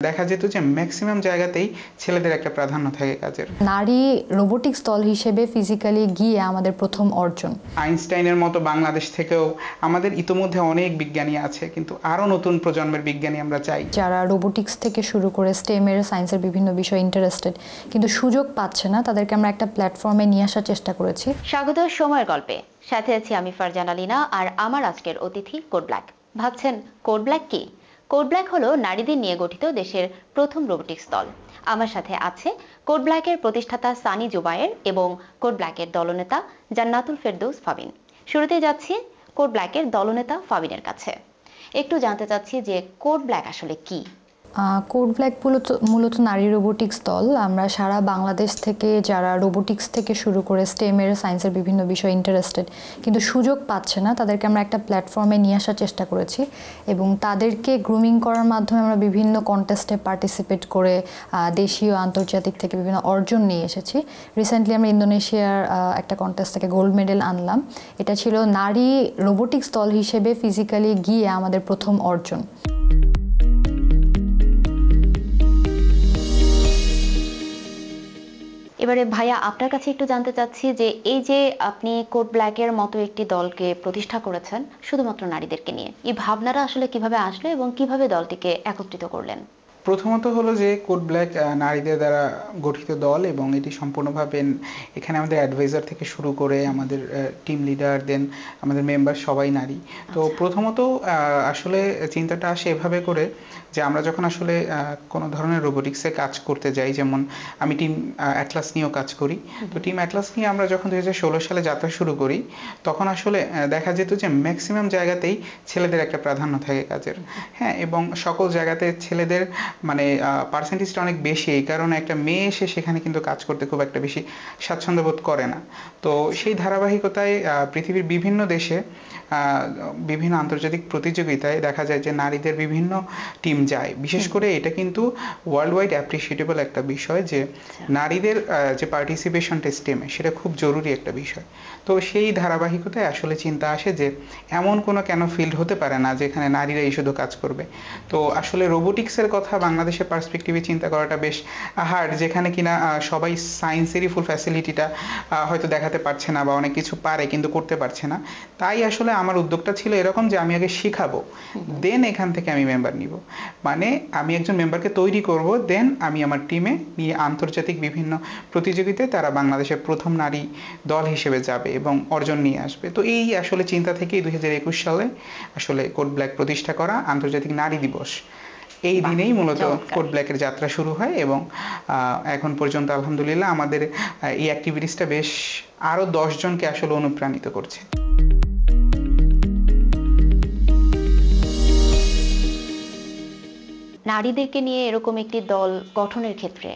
দেখা যেত যে ম্যাক্সিমাম জায়গাতেই ছেলেদের একটা প্রাধান্য থাকে কাজের। নারী রোবোটিক্স দল হিসেবে ফিজিক্যালি গিয়ে আমাদের প্রথম অর্জন। আইনস্টাইনের মতো বাংলাদেশ থেকেও আমাদের ইতোমধ্যে অনেক বিজ্ঞানী আছে, কিন্তু আরও নতুন প্রজন্মের বিজ্ঞানী আমরা চাই যারা রোবোটিক্স থেকে শুরু করে স্টেমের সায়েন্সের বিভিন্ন বিষয়ে ইন্টারেস্টেড কিন্তু সুযোগ পাচ্ছে না, তাদেরকে আমরা একটা প্ল্যাটফর্মে নিয়ে আসার চেষ্টা করেছি। স্বাগত সময়ের গল্পে, সাথে আছি আমি ফারজানা লিনা আর আমার আজকের অতিথি কোড ব্ল্যাক। ভাবছেন কোড ব্ল্যাক কি? কোড ব্ল্যাক হলো নারীদের নিয়ে গঠিত দেশের প্রথম রোবোটিক্স দল। আমার সাথে আছে কোড ব্ল্যাকের প্রতিষ্ঠাতা সানি জুবায়ের এবং কোড ব্ল্যাকের দলনেতা জান্নাতুল ফেরদৌস ফাবিন। শুরুতে যাচ্ছি কোড ব্ল্যাকের দলনেতা ফাবিনের কাছে। একটু জানতে চাচ্ছি যে কোড ব্ল্যাক আসলে কি? কোড ব্ল্যাক মূলত নারী রোবোটিক্স দল। আমরা সারা বাংলাদেশ থেকে যারা রোবোটিক্স থেকে শুরু করে স্টেমের সায়েন্সের বিভিন্ন বিষয়ে ইন্টারেস্টেড কিন্তু সুযোগ পাচ্ছে না, তাদেরকে আমরা একটা প্ল্যাটফর্মে নিয়ে আসার চেষ্টা করেছি এবং তাদেরকে গ্রুমিং করার মাধ্যমে আমরা বিভিন্ন কন্টেস্টে পার্টিসিপেট করে দেশীয় আন্তর্জাতিক থেকে বিভিন্ন অর্জন নিয়ে এসেছি। রিসেন্টলি আমরা ইন্দোনেশিয়ার একটা কন্টেস্ট থেকে গোল্ড মেডেল আনলাম। এটা ছিল নারী রোবোটিক্স দল হিসেবে ফিজিক্যালি গিয়ে আমাদের প্রথম অর্জন। এবারে ভাইয়া, আপনার কাছে একটু জানতে চাচ্ছি যে এই যে আপনি কোড ব্ল্যাকের মতো একটি দলকে প্রতিষ্ঠা করেছেন শুধুমাত্র নারীদেরকে নিয়ে, এই ভাবনাটা আসলে কিভাবে আসলো এবং কিভাবে দলটিকে একত্রিত করলেন? প্রথমত হলো যে কোড ব্ল্যাক নারীদের দ্বারা গঠিত দল এবং এটি সম্পূর্ণভাবে এখানে আমাদের অ্যাডভাইজার থেকে শুরু করে আমাদের টিম লিডার, দেন আমাদের মেম্বার সবাই নারী। তো প্রথমত আসলে চিন্তাটা আসে এভাবে করে যে আমরা যখন আসলে কোনো ধরনের রোবোটিক্সে কাজ করতে যাই, যেমন আমি টিম অ্যাটলাস নিয়েও কাজ করি, তো টিম অ্যাটলাস নিয়ে আমরা যখন 2016 সালে যাত্রা শুরু করি তখন আসলে দেখা যেত যে ম্যাক্সিমাম জায়গাতেই ছেলেদের একটা প্রাধান্য থাকে কাজের। হ্যাঁ, এবং সকল জায়গাতে ছেলেদের মানে পার্সেন্টেজটা অনেক বেশি, এই কারণে একটা মেয়ে এসে সেখানে কিন্তু কাজ করতে খুব একটা বেশি স্বাচ্ছন্দ্য বোধ করে না। তো সেই ধারাবাহিকতায় পৃথিবীর বিভিন্ন দেশে বিভিন্ন আন্তর্জাতিক প্রতিযোগিতায় দেখা যায় যে নারীদের বিভিন্ন টিম যায়। বিশেষ করে এটা কিন্তু ওয়ার্ল্ড ওয়াইড অ্যাপ্রিসিয়েটেবল একটা বিষয় যে নারীদের যে পার্টিসিপেশনটা স্টেমে সেটা খুব জরুরি একটা বিষয়। তো সেই ধারাবাহিকতায় আসলে চিন্তা আসে যে এমন কোনো কেন ফিল্ড হতে পারে না যেখানে নারীরাই শুধু কাজ করবে। তো আসলে রোবোটিক্সের কথা বাংলাদেশের পার্সপেক্টিভে চিন্তা করাটা বেশ হার্ড, যেখানে কিনা সবাই সায়েন্সেরই ফুল ফ্যাসিলিটিটা হয়তো দেখাতে পারছে না বা অনেক কিছু পারে কিন্তু করতে পারছে না। তাই আসলে আমার উদ্যোগটা ছিল এরকম যে আমি আগে শিখাবো, দেন এখান থেকে আমি মেম্বার নিব। মানে আমি একজন মেম্বারকে তৈরি করব, দেন আমি আমার টিমে নিয়ে আন্তর্জাতিক বিভিন্ন প্রতিযোগিতায় তারা বাংলাদেশের প্রথম নারী দল হিসেবে যাবে এবং অর্জন নিয়ে আসবে। তো এই আসলে চিন্তা থেকেই 2021 সালে আসলে কোড ব্ল্যাক প্রতিষ্ঠা করা, আন্তর্জাতিক নারী দিবস এই দিনেই মূলত কোড ব্ল্যাকের যাত্রা শুরু হয় এবং এখন পর্যন্ত আলহামদুলিল্লাহ আমাদের এই অ্যাক্টিভিটিসটা বেশ আরো 10 জনকে আসলে অনুপ্রাণিত করছে। নারীদেরকে নিয়ে এরকম একটি দল গঠনের ক্ষেত্রে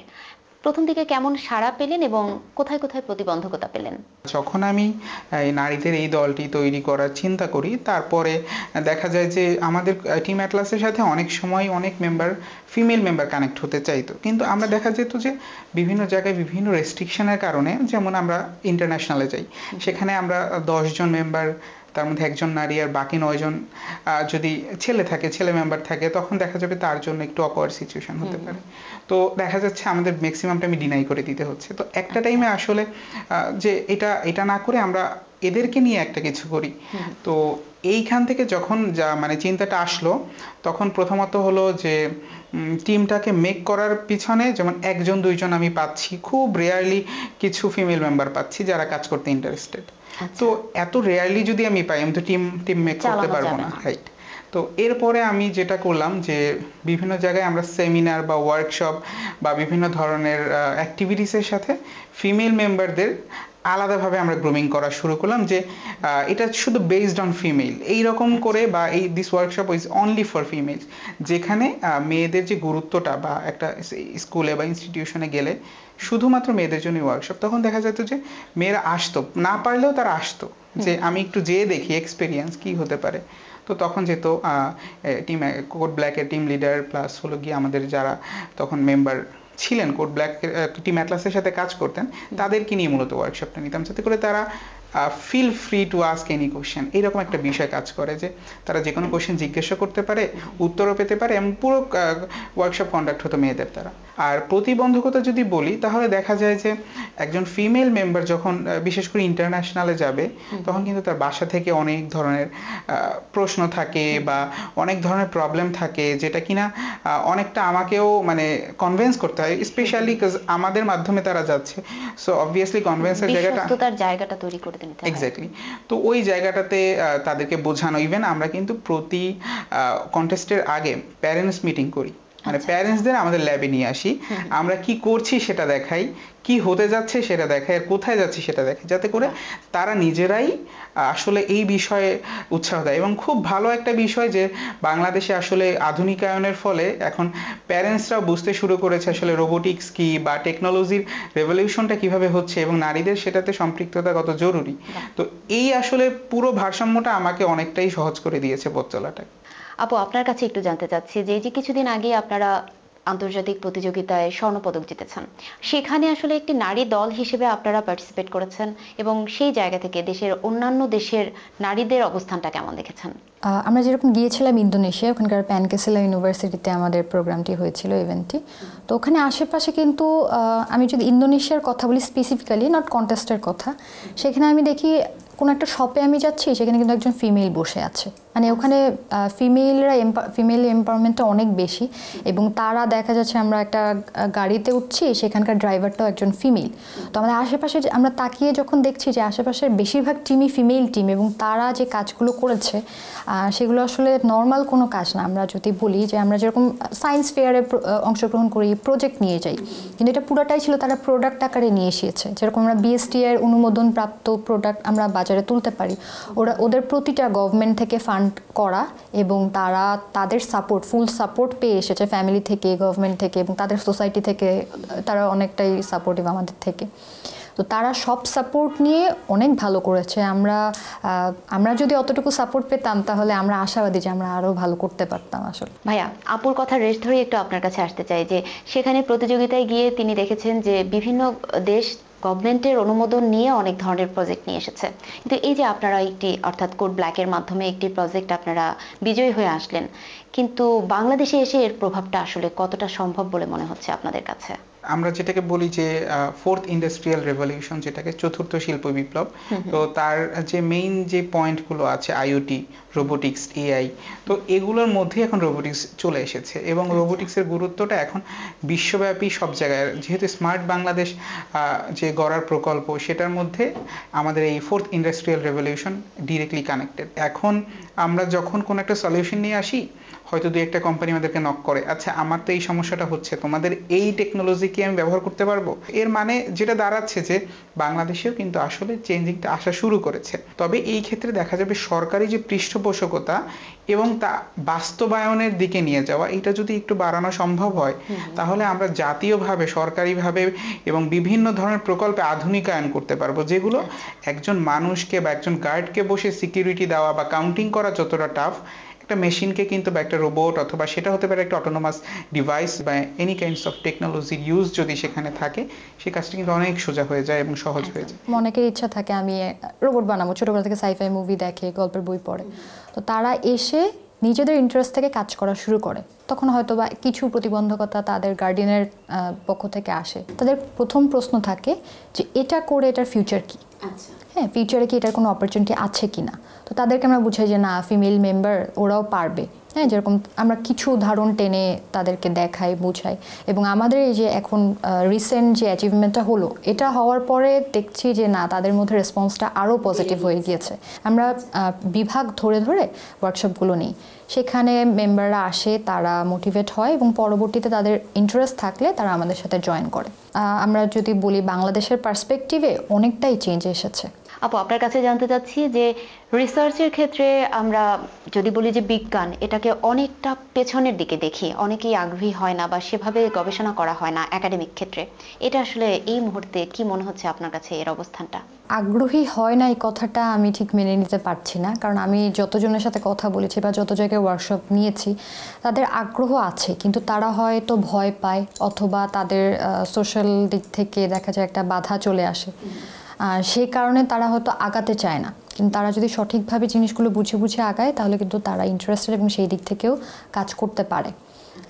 প্রথম দিকে কেমন সাড়া পেলেন এবং কোথায় কোথায় প্রতিবন্ধকতা পেলেন? যখন আমি নারীদের এই দলটি তৈরি করার চিন্তা করি, তারপরে দেখা যায় যে আমাদের টিম অ্যাটলাসের সাথে অনেক সময় অনেক ফিমেল মেম্বার কানেক্ট হতে চাইতো, কিন্তু আমরা দেখা যেত যে বিভিন্ন জায়গায় বিভিন্ন রেস্ট্রিকশনের কারণে, যেমন আমরা ইন্টারন্যাশনালে যাই, সেখানে আমরা 10 জন মেম্বার, তার মধ্যে একজন নারী আর বাকি 9 জন যদি ছেলে মেম্বার থাকে, তখন দেখা যাবে তার জন্য একটু অকওয়ার্ড সিচুয়েশন হতে পারে। তো দেখা যাচ্ছে আমাদের ম্যাক্সিমামটা আমি ডিনাই করে দিতে হচ্ছে। তো একটা টাইমে আসলে যে এটা না করে আমরা এদেরকে নিয়ে একটা কিছু করি। তো এইখান থেকে যখন মানে চিন্তাটা আসলো, তখন প্রথমত হলো যে টিমটাকে মেক করার পিছনে যেমন 1-2 জন আমি পাচ্ছি, খুব রেয়ারলি কিছু ফিমেল মেম্বার পাচ্ছি যারা কাজ করতে ইন্টারেস্টেড। তো এত রেয়ারলি যদি আমি পাই, আমি তো টিম মেক করতে পারবো না, রাইট? তো এরপরে আমি যেটা করলাম যে বিভিন্ন জায়গায় আমরা সেমিনার বা ওয়ার্কশপ বা বিভিন্ন ধরনের অ্যাক্টিভিটিসের সাথে ফিমেল মেম্বারদের আলাদাভাবে আমরা গ্রুমিং করা শুরু করলাম, যে এটা শুধু বেসড অন ফিমেল এইরকম করে, বা this workshop is only for female, যেখানে মেয়েদের যে গুরুত্বটা, বা একটা স্কুলে বা ইনস্টিটিউশনে গেলে শুধুমাত্র মেয়েদের জন্য ওয়ার্কশপ, তখন দেখা যেত যে মেয়েরা আসতো, না পারলেও তারা আসতো যে আমি একটু যেয়ে দেখি এক্সপেরিয়েন্স কি হতে পারে। তো তখন যেত টিম কোড ব্ল্যাকের টিম লিডার প্লাস হলো গিয়ে আমাদের যারা তখন মেম্বার ছিলেন কোড ব্ল্যাক টিম অ্যাটলাসের সাথে কাজ করতেন, তাদেরকে নিয়ে মূলত ওয়ার্কশপটা নিতাম, যাতে করে তারা feel free to ask any question, এইরকম একটা বিষয় কাজ করে যে তারা যে কোনো কোশ্চেন জিজ্ঞাসা করতে পারে, উত্তরও পেতে পারে, এবং পুরো ওয়ার্কশপ কন্ডাক্ট হতো মেয়েদের দ্বারা। আর প্রতিবন্ধকতা যদি বলি তাহলে দেখা যায় যে একজন ফিমেল মেম্বার যখন বিশেষ করে ইন্টারন্যাশনালে যাবে তখন কিন্তু তার বাসা থেকে অনেক ধরনের প্রশ্ন থাকে বা অনেক ধরনের প্রবলেম থাকে, যেটা কিনা অনেকটা আমাকেও মানে কনভিন্স করতে হয়, স্পেশালি আমাদের মাধ্যমে তারা যাচ্ছে। সো অবভিয়াসলি কনভিন্সের জায়গাটা তৈরি করে দিতে হয়। এক্স্যাক্টলি। তো ওই জায়গাটাতে তাদেরকে বোঝানো, ইভেন আমরা কিন্তু প্রতি কন্টেস্টের আগে প্যারেন্টস মিটিং করি, মানে প্যারেন্টসদের আমাদের ল্যাবে নিয়ে আসি, আমরা কি করছি সেটা দেখাই, কি হতে যাচ্ছে সেটা দেখাই, আর কোথায় যাচ্ছি সেটা দেখাই, যাতে করে তারা নিজেরাই আসলে এই বিষয়ে উৎসাহ দেয়। এবং খুব ভালো একটা বিষয় যে বাংলাদেশে আসলে আধুনিকায়নের ফলে এখন প্যারেন্টসরাও বুঝতে শুরু করেছে আসলে রোবোটিক্স কি বা টেকনোলজির রেভলিউশনটা কিভাবে হচ্ছে এবং নারীদের সেটাতে সম্পৃক্ততা কত জরুরি। তো এই আসলে পুরো ভারসাম্যটা আমাকে অনেকটাই সহজ করে দিয়েছে পথ চলাটা। আপু, আপনার কাছে একটু জানতে চাচ্ছি যে এই যে কিছুদিন আগে আপনারা আন্তর্জাতিক প্রতিযোগিতায় স্বর্ণপদক জিতেছেন, সেখানে আসলে একটি নারী দল হিসেবে আপনারা পার্টিসিপেট করেছেন, এবং সেই জায়গা থেকে দেশের অন্যান্য দেশের নারীদের অবস্থানটা কেমন দেখেছেন? আমরা যেরকম গিয়েছিলাম ইন্দোনেশিয়া, ওখানকার প্যানকেসিলা ইউনিভার্সিটিতে আমাদের প্রোগ্রামটি হয়েছিল, ইভেন্টটি। তো ওখানে আশেপাশে কিন্তু আমি যদি ইন্দোনেশিয়ার কথা বলি স্পেসিফিক্যালি, নট কন্টেস্টের কথা, সেখানে আমি দেখি কোনো একটা শপে আমি যাচ্ছি, সেখানে কিন্তু একজন ফিমেল বসে আছে। মানে ওখানে ফিমেল এম্পাওয়ারমেন্টটা অনেক বেশি, এবং তারা দেখা যাচ্ছে আমরা একটা গাড়িতে উঠছি, সেখানকার ড্রাইভারটাও একজন ফিমেল। তো আমাদের আশেপাশে আমরা তাকিয়ে যখন দেখছি যে আশেপাশের বেশিরভাগ টিমই ফিমেল টিম, এবং তারা যে কাজগুলো করেছে সেগুলো আসলে নর্মাল কোনো কাজ না। আমরা যদি বলি যে আমরা যেরকম সায়েন্স ফেয়ারে অংশগ্রহণ করি, প্রজেক্ট নিয়ে যাই, কিন্তু এটা পুরোটাই ছিল তারা প্রোডাক্ট আকারে নিয়ে এসেছে। যেরকম আমরা বিএসটিআই অনুমোদন প্রাপ্ত প্রোডাক্ট আমরা বাজারে তুলতে পারি, ওদের প্রতিটা গভর্নমেন্ট থেকে ফান্ড করা, এবং তারা তাদের সাপোর্ট, ফুল সাপোর্ট পেয়ে এসেছে ফ্যামিলি থেকে, গভর্নমেন্ট থেকে, এবং তাদের সোসাইটি থেকে তারা অনেকটাই সাপোর্টিভ আমাদের থেকে। তো তারা সব সাপোর্ট নিয়ে অনেক ভালো করেছে। আমরা যদি অতটুকু সাপোর্ট পেতাম তাহলে আমরা আশাবাদী যে আমরা আরও ভালো করতে পারতাম। আসলে ভাইয়া, আপুর কথা রেশ ধরে একটু আপনার কাছে আসতে চাই যে সেখানে প্রতিযোগিতায় গিয়ে তিনি দেখেছেন যে বিভিন্ন দেশ গভর্নমেন্টের অনুমোদন নিয়ে অনেক ধরনের প্রজেক্ট নিয়ে এসেছে, কিন্তু এই যে আপনারা একটি অর্থাৎ কোড ব্ল্যাকের মাধ্যমে একটি প্রজেক্ট আপনারা বিজয়ী হয়ে আসলেন, কিন্তু বাংলাদেশে এসে এর প্রভাবটা আসলে কতটা সম্ভব বলে মনে হচ্ছে আপনাদের কাছে? আমরা যেটাকে বলি যে ফোর্থ ইন্ডাস্ট্রিয়াল রেভলিউশন, যেটাকে চতুর্থ শিল্প বিপ্লব, তো তার যে মেইন যে পয়েন্টগুলো আছে আইওটি, রোবোটিক্স, এআই, তো এগুলোর মধ্যে এখন রোবোটিক্স চলে এসেছে, এবং রোবোটিক্সের গুরুত্বটা এখন বিশ্বব্যাপী সব জায়গায়। যেহেতু স্মার্ট বাংলাদেশ যে গড়ার প্রকল্প, সেটার মধ্যে আমাদের এই fourth industrial revolution directly connected. এখন আমরা যখন কোনো একটা সলিউশন নিয়ে আসি, হয়তো দুই একটা কোম্পানি আমাদেরকে নক করে, আচ্ছা আমার তো এই সমস্যাটা হচ্ছে, তোমাদের এই টেকনোলজি কি আমি ব্যবহার করতে পারবো? এর মানে যেটা দাঁড়াচ্ছে যে বাংলাদেশেও কিন্তু আসলে চেঞ্জিংটা আসা শুরু করেছে। তবে এই ক্ষেত্রে দেখা যাবে সরকারি যে পৃষ্ঠপোষকতা এবং তা বাস্তবায়নের দিকে নিয়ে যাওয়া, এটা যদি একটু বাড়ানো সম্ভব হয়, তাহলে আমরা জাতীয়ভাবে, সরকারিভাবে এবং বিভিন্ন ধরনের প্রকল্পে আধুনিকায়ন করতে পারবো, যেগুলো একজন মানুষকে বা একজন গার্ডকে বসে সিকিউরিটি দেওয়া বা কাউন্টিং করা যতটা টাফ, একটা মেশিনকে কিন্তু বা একটা রোবট, অথবা সেটা হতে পারে একটা অটোনোমাস ডিভাইস বা এনি কাইন্ডস অফ টেকনোলজির ইউজ যদি সেখানে থাকে, সেই কাজটা কিন্তু অনেক সোজা হয়ে যায় এবং সহজ হয়ে যায়। অনেকের ইচ্ছা থাকে আমি রোবট বানাবো, ছোটবেলা থেকে সাইফাই মুভি দেখে, গল্পের বই পড়ে, তো তারা এসে নিজেদের ইন্টারেস্ট থেকে কাজ করা শুরু করে। তখন হয়তো বা কিছু প্রতিবন্ধকতা তাদের গার্ডিয়ানের পক্ষ থেকে আসে। তাদের প্রথম প্রশ্ন থাকে যে এটা করে এটার ফিউচার কি, হ্যাঁ ফিউচারে কি এটার কোনো অপরচুনিটি আছে কি না। তো তাদেরকে আমরা বুঝাই যে না, ফিমেল মেম্বার ওরাও পারবে, হ্যাঁ যেরকম আমরা কিছু উদাহরণ টেনে তাদেরকে দেখাই, বুঝাই। এবং আমাদের এই যে এখন রিসেন্ট যে অ্যাচিভমেন্টটা হলো, এটা হওয়ার পরে দেখছি যে না, তাদের মধ্যে রেসপন্সটা আরও পজিটিভ হয়ে গিয়েছে। আমরা বিভাগ ধরে ধরে ওয়ার্কশপগুলো নিই, সেখানে মেম্বাররা আসে, তারা মোটিভেট হয়, এবং পরবর্তীতে তাদের ইন্টারেস্ট থাকলে তারা আমাদের সাথে জয়েন করে। আমরা যদি বলি বাংলাদেশের পার্সপেক্টিভে অনেকটাই চেঞ্জ এসেছে। আপু, আপনার কাছে জানতে চাচ্ছি যে রিসার্চের ক্ষেত্রে আমরা যদি বলি যে বিজ্ঞান, এটাকে অনেকটা পেছনের দিকে দেখি, অনেকেই আগ্রহী হয় না বা সেভাবে গবেষণা করা হয় না একাডেমিক ক্ষেত্রে। এটা আসলে এই মুহূর্তে কি মনে হচ্ছে আপনার কাছে এর অবস্থানটা? আগ্রহী হয় না এই কথাটা আমি ঠিক মেনে নিতে পারছি না, কারণ আমি যতজনের সাথে কথা বলেছি বা যত জায়গায় ওয়ার্কশপ নিয়েছি, তাদের আগ্রহ আছে, কিন্তু তারা হয়তো ভয় পায়, অথবা তাদের সোশ্যাল দিক থেকে দেখা যায় একটা বাধা চলে আসে। সেই কারণে তারা হয়তো আগাতে চায় না, কিন্তু তারা যদি সঠিকভাবে জিনিসগুলো বুঝে বুঝে আগায় তাহলে কিন্তু তারা ইন্টারেস্টেড এবং সেই দিক থেকেও কাজ করতে পারে।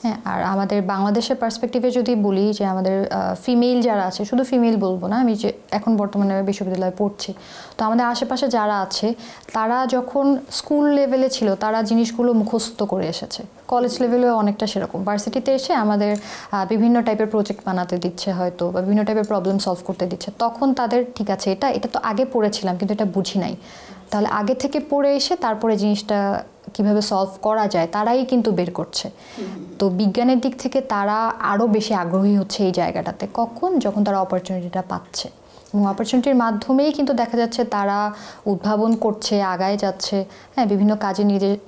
হ্যাঁ, আর আমাদের বাংলাদেশের পার্সপেক্টিভে যদি বলি যে আমাদের ফিমেল যারা আছে, শুধু ফিমেল বলবো না, আমি যে এখন বর্তমানে বিশ্ববিদ্যালয়ে পড়ছি, তো আমাদের আশেপাশে যারা আছে তারা যখন স্কুল লেভেলে ছিল তারা জিনিসগুলো মুখস্থ করে এসেছে, কলেজ লেভেলেও অনেকটা সেরকম, ভার্সিটিতে এসে আমাদের বিভিন্ন টাইপের প্রজেক্ট বানাতে দিচ্ছে হয়তো, বা বিভিন্ন টাইপের প্রবলেম সলভ করতে দিচ্ছে, তখন তাদের ঠিক আছে এটা তো আগে পড়েছিলাম কিন্তু এটা বুঝি নাই, তাহলে আগে থেকে পড়ে এসে তারপরে জিনিসটা কিভাবে সলভ করা যায় তারাই কিন্তু বের করছে। তো বিজ্ঞানের দিক থেকে তারা আরও বেশি আগ্রহী হচ্ছে এই জায়গাটাতে, যখন তারা অপরচুনিটিটা পাচ্ছে, এবং অপরচুনিটির মাধ্যমেই কিন্তু দেখা যাচ্ছে তারা উদ্ভাবন করছে, আগায় যাচ্ছে, হ্যাঁ, বিভিন্ন কাজে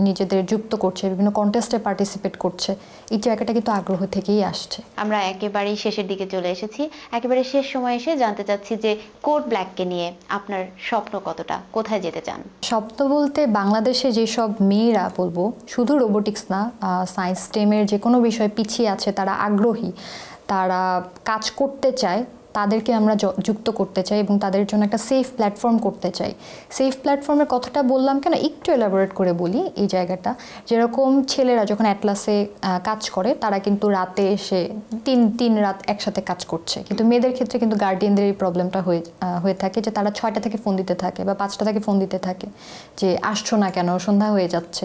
নিজেদের যুক্ত করছে, বিভিন্ন কন্টেস্টে পার্টিসিপেট করছে, এই জায়গাটা কিন্তু আগ্রহ থেকেই আসছে। আমরা একেবারেই শেষের দিকে চলে এসেছি, একেবারে শেষ সময় এসে জানতে চাচ্ছি যে কোড ব্ল্যাককে নিয়ে আপনার স্বপ্ন কতটা, কোথায় যেতে চান? স্বপ্ন বলতে বাংলাদেশে যেসব মেয়েরা, বলবো শুধু রোবোটিক্স না, সায়েন্স স্টেমের যে কোনো বিষয়ে পিছিয়ে আছে, তারা আগ্রহী, তারা কাজ করতে চায়, তাদেরকে আমরা যুক্ত করতে চাই এবং তাদের জন্য একটা সেফ প্ল্যাটফর্ম করতে চাই। সেফ প্ল্যাটফর্মের কথাটা বললাম কেন, একটু এলাবোরেট করে বলি এই জায়গাটা। যেরকম ছেলেরা যখন অ্যাটলাসে কাজ করে তারা কিন্তু রাতে এসে তিন রাত একসাথে কাজ করছে, কিন্তু মেয়েদের ক্ষেত্রে কিন্তু গার্ডিয়ানদের এই প্রবলেমটা হয়ে থাকে যে তারা 6টা থেকে ফোন দিতে থাকে বা 5টা থেকে ফোন দিতে থাকে যে আসছো না কেন, সন্ধ্যা হয়ে যাচ্ছে।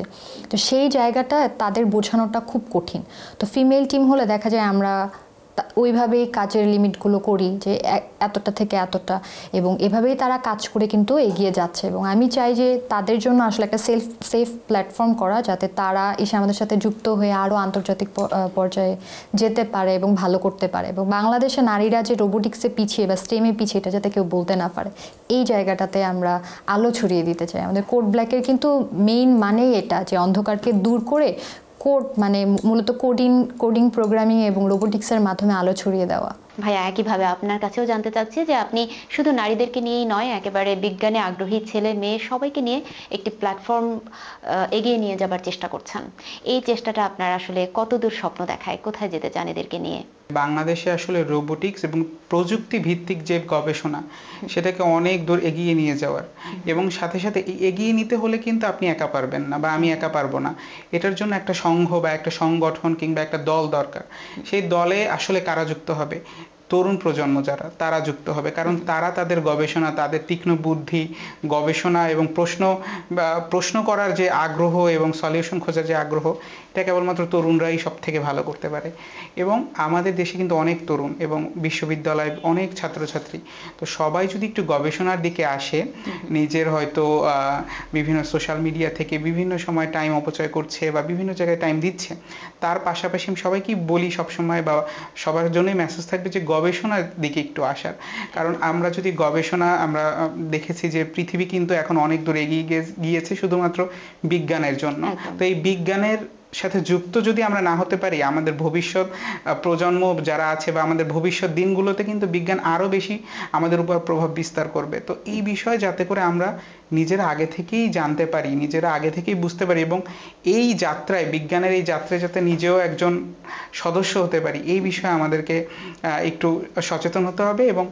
তো সেই জায়গাটা তাদের বোঝানোটা খুব কঠিন। তো ফিমেল টিম হলে দেখা যায় আমরা ওইভাবেই কাজের লিমিটগুলো করি যে এতটা থেকে এতটা, এবং এভাবেই তারা কাজ করে কিন্তু এগিয়ে যাচ্ছে। এবং আমি চাই যে তাদের জন্য আসলে একটা সেফ প্ল্যাটফর্ম করা, যাতে তারা এসে আমাদের সাথে যুক্ত হয়ে আরও আন্তর্জাতিক পর্যায়ে যেতে পারে এবং ভালো করতে পারে, এবং বাংলাদেশে নারীরা যে রোবোটিক্সে পিছিয়ে বা স্টেমে পিছিয়ে এটা যাতে কেউ বলতে না পারে, এই জায়গাটাতে আমরা আলো ছড়িয়ে দিতে চাই। আমাদের কোড ব্ল্যাকের কিন্তু মেইন মানেই এটা যে অন্ধকারকে দূর করে কোড মানে মূলত কোডিং প্রোগ্রামিং এবং রোবোটিক্সের মাধ্যমে আলো ছড়িয়ে দেওয়া। ভাইয়া, একইভাবে আপনার কাছেও জানতে চাচ্ছি যে আপনি শুধু নারীদেরকে নিয়েই নয়, একেবারে বিজ্ঞানে আগ্রহী ছেলে মেয়ে সবাইকে নিয়ে একটি প্ল্যাটফর্ম এগিয়ে নিয়ে যাবার চেষ্টা করছেন। এই চেষ্টাটা আপনার আসলে কতদূর স্বপ্ন দেখায়, কোথায় যেতে চান এদেরকে নিয়ে? বাংলাদেশে আসলে রোবোটিক্স এবং প্রযুক্তি ভিত্তিক যে গবেষণা সেটাকে অনেক দূর এগিয়ে নিয়ে যাওয়ার, এবং সাথে সাথে এগিয়ে নিতে হলে কিন্তু আপনি একা পারবেন না বা আমি একা পারবো না, এটার জন্য একটা সংঘ বা একটা সংগঠন কিংবা একটা দল দরকার। সেই দলে আসলে কারা যুক্ত হবে? তরুণ প্রজন্ম যারা, তারা যুক্ত হবে, কারণ তারা তাদের গবেষণা, তাদের তীক্ষ্ণ বুদ্ধি, গবেষণা এবং প্রশ্ন করার যে আগ্রহ এবং সলিউশন খোঁজার যে আগ্রহ, এটা কেবলমাত্র তরুণরাই সব থেকে ভালো করতে পারে। এবং আমাদের দেশে কিন্তু অনেক তরুণ এবং বিশ্ববিদ্যালয়ে অনেক ছাত্রছাত্রী, তো সবাই যদি একটু গবেষণার দিকে আসে, নিজের হয়তো বিভিন্ন সোশ্যাল মিডিয়া থেকে বিভিন্ন সময় টাইম অপচয় করছে বা বিভিন্ন জায়গায় টাইম দিচ্ছে, তার পাশাপাশি আমি সবাইকে বলি সবসময় বা সবার জন্যই মেসেজ থাকবে যে গবেষণার দিকে একটু আসার। কারণ আমরা যদি আমরা দেখেছি যে পৃথিবী কিন্তু এখন অনেক দূর এগিয়ে গিয়েছে শুধুমাত্র বিজ্ঞানের জন্য। তো এই বিজ্ঞানের সাথে যুক্ত যদি আমরা না হতে পারি, আমাদের ভবিষ্যৎ প্রজন্ম যারা আছে বা আমাদের ভবিষ্যৎ দিনগুলোতে কিন্তু বিজ্ঞান আরো বেশি আমাদের উপর প্রভাব বিস্তার করবে। তো এই বিষয়ে যাতে করে আমরা নিজেরা আগে থেকেই জানতে পারি, নিজেরা আগে থেকেই বুঝতে পারি, এবং এই যাত্রায়, বিজ্ঞানের এই যাত্রায় যাতে নিজেও একজন সদস্য হতে পারি, এই বিষয়ে আমাদেরকে একটু সচেতন হতে হবে। এবং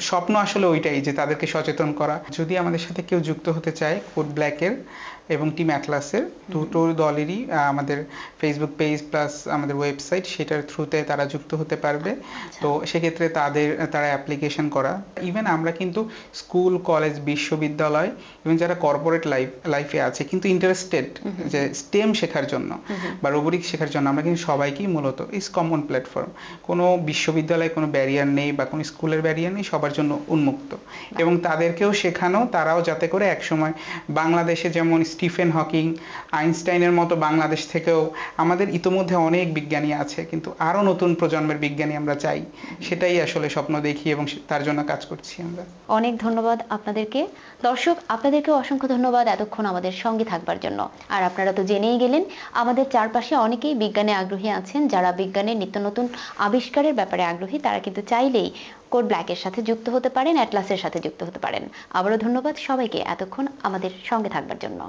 স্বপ্ন আসলে ওইটাই যে তাদেরকে সচেতন করা। যদি আমাদের সাথে কেউ যুক্ত হতে চায় কোড ব্ল্যাকের এবং টিম অ্যাটলাসের, দুটো দলেরই আমাদের ফেসবুক পেজ প্লাস আমাদের ওয়েবসাইট, সেটার থ্রুতে তারা যুক্ত হতে পারবে। তো সেক্ষেত্রে তারা অ্যাপ্লিকেশন করা। ইভেন আমরা কিন্তু স্কুল, কলেজ, বিশ্ববিদ্যালয় এবং যারা কর্পোরেট লাইফে আছে কিন্তু ইন্টারেস্টেড যে স্টেম শেখার জন্য বা রোবোটিক্স শেখার জন্য, আমরা কিন্তু সবাইকেই মূলত ইস কমন প্ল্যাটফর্ম। কোনো বিশ্ববিদ্যালয়ে কোনো ব্যারিয়ার নেই বা কোনো স্কুলের ব্যারিয়ার নেই, সবার জন্য উন্মুক্ত। এবং তাদেরকেও শেখানো, তারাও যাতে করে একসময় বাংলাদেশে যেমন স্টিফেন হকিং, আইনস্টাইনের মতো বাংলাদেশ থেকেও আমাদের ইতোমধ্যে অনেক বিজ্ঞানী আছে, কিন্তু আরো নতুন প্রজন্মের বিজ্ঞানী আমরা চাই। সেটাই আসলে স্বপ্ন দেখি এবং তার জন্য কাজ করছি আমরা। অনেক ধন্যবাদ আপনাদেরকে। দর্শক, আপনাদেরকেও অসংখ্য ধন্যবাদ এতক্ষণ আমাদের সঙ্গে থাকবার জন্য। আর আপনারা তো জেনেই গেলেন, আমাদের চারপাশে অনেকেই বিজ্ঞানে আগ্রহী আছেন। যারা বিজ্ঞানের নিত্য নতুন আবিষ্কারের ব্যাপারে আগ্রহী, তারা কিন্তু চাইলেই কোড ব্ল্যাকের সাথে যুক্ত হতে পারেন, অ্যাটলাসের সাথে যুক্ত হতে পারেন। আবারও ধন্যবাদ সবাইকে এতক্ষণ আমাদের সঙ্গে থাকবার জন্য।